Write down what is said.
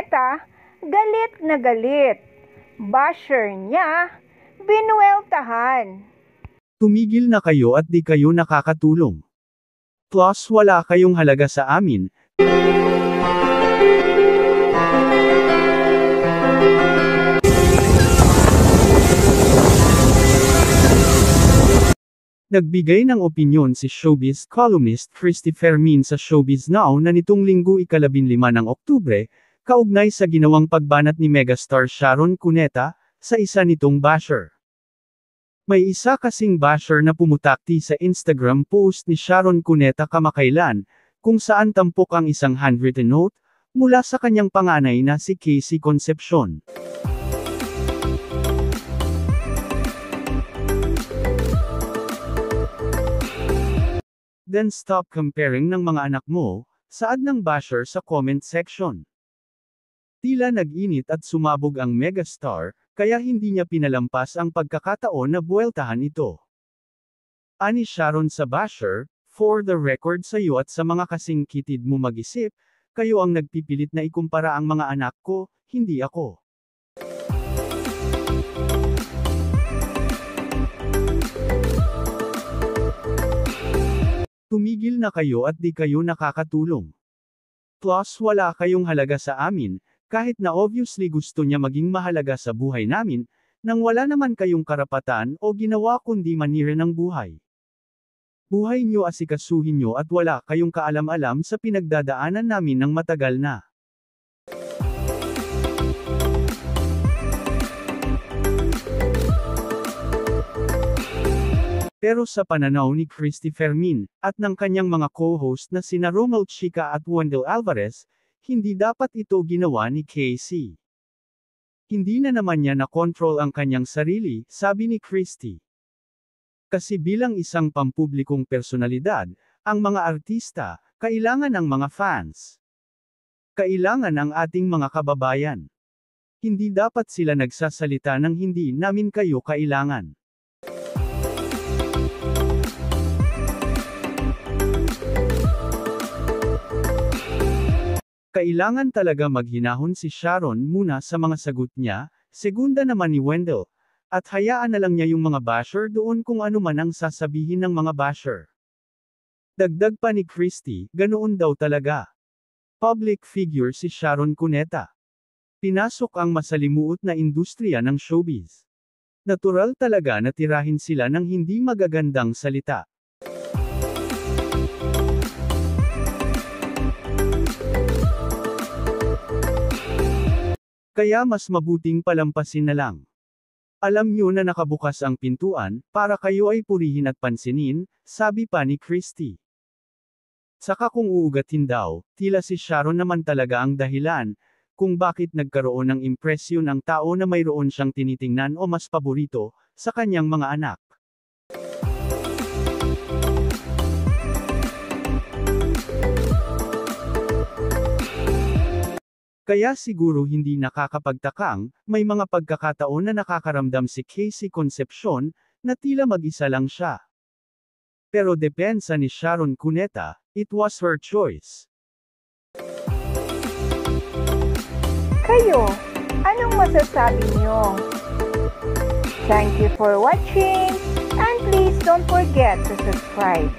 Cuneta, galit na galit. Basher niya, binueltahan. Tumigil na kayo at di kayo nakakatulong. Plus wala kayong halaga sa amin. Nagbigay ng opinyon si showbiz columnist Christy Fermin sa Showbiz Now na nitong Linggo ika-15 ng Oktubre, kaugnay sa ginawang pagbanat ni megastar Sharon Cuneta, sa isa nitong basher. May isa kasing basher na pumutakti sa Instagram post ni Sharon Cuneta kamakailan, kung saan tampok ang isang handwritten note, mula sa kanyang panganay na si Casey Concepcion. Then stop comparing ng mga anak mo, saad ng basher sa comment section. Tila nag-init at sumabog ang megastar, kaya hindi niya pinalampas ang pagkakataon na buweltahan ito. Ani Sharon sa basher, for the record sa iyo at sa mga kasing kitid mo mag-isip, kayo ang nagpipilit na ikumpara ang mga anak ko, hindi ako. Tumigil na kayo at di kayo nakakatulong. Plus wala kayong halaga sa amin, kahit na obviously gusto niya maging mahalaga sa buhay namin, nang wala naman kayong karapatan o ginawa kundi manira ng buhay. Buhay niyo asikasuhin niyo at wala kayong kaalam-alam sa pinagdadaanan namin ng matagal na. Pero sa pananaw ni Christy Fermin, at ng kanyang mga co-host na sina Romel Chica at Wendell Alvarez, hindi dapat ito ginawa ni Casey. Hindi na naman niya na-control ang kanyang sarili, sabi ni Christy. Kasi bilang isang pampublikong personalidad, ang mga artista, kailangan ng mga fans. Kailangan ng ating mga kababayan. Hindi dapat sila nagsasalita ng hindi namin kayo kailangan. Kailangan talaga maghinahon si Sharon muna sa mga sagot niya, segunda naman ni Wendell, at hayaan na lang niya yung mga basher doon kung ano man ang sasabihin ng mga basher. Dagdag pa ni Christy, ganoon daw talaga. Public figure si Sharon Cuneta. Pinasok ang masalimuot na industriya ng showbiz. Natural talaga na tirahin sila ng hindi magagandang salita. Kaya mas mabuting palampasin na lang. Alam niyo na nakabukas ang pintuan, para kayo ay purihin at pansinin, sabi pa ni Christy. Saka kung uugatin daw, tila si Sharon naman talaga ang dahilan, kung bakit nagkaroon ng impresyon ang tao na mayroon siyang tinitingnan o mas paborito, sa kanyang mga anak. Kaya siguro hindi nakakapagtakang, may mga pagkakataon na nakakaramdam si Casey Concepcion, na tila mag-isa lang siya. Pero depensa ni Sharon Cuneta, it was her choice. Kayo, anong masasabi niyo? Thank you for watching, and please don't forget to subscribe.